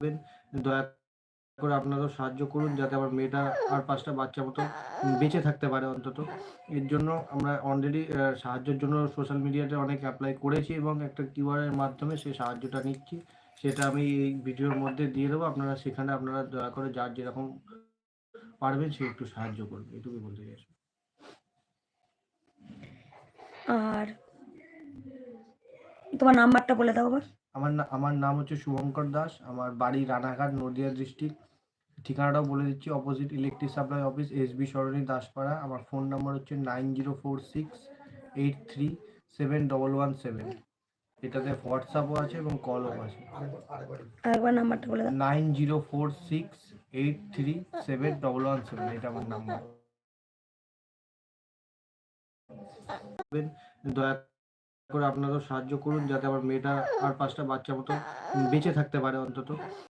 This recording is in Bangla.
করবেন, দয়া করে আপনারাও সাহায্য করুন যাতে আমার মেয়েটা আর ৫টা বাচ্চার মতো বেঁচে থাকতে পারে অন্তত। এর জন্য আমরা অলরেডি সাহায্যের জন্য সোশ্যাল মিডিয়াতে অনেক অ্যাপ্লাই করেছি এবং একটা কিউআর এর মাধ্যমে সেই সাহায্যটা নিচ্ছি। সেটা আমি এই ভিডিওর মধ্যে দিয়ে দেবো। আপনারা সেখানে আপনারা দয়া করে যার যেরকম পারবেন সে একটু সাহায্য করবে। এটুকুই বলতে চাইছি। আর তোমার নাম্বারটা বলে দাও আবার। আমার নাম হচ্ছে শুভঙ্কর দাস। আমার বাড়ি রানাঘাট, নদিয়া ডিস্ট্রিক্ট। ঠিকানাটাও বলে দিচ্ছি, opposite electric supply office, SB Sarani, Daspara. আমার ফোন নাম্বার হচ্ছে 9046837117। এটাতে হোয়াটসঅ্যাপও আছে এবং কলও আছে। আরেকবার নাম্বারটা বলে দাও। 9046837117, এটা আমার নাম্বার। দয়া করে আপনারাও সাহায্য করুন যাতে আমার মেয়েটা আর ৫টা বাচ্চার মতো বেঁচে থাকতে পারে অন্তত।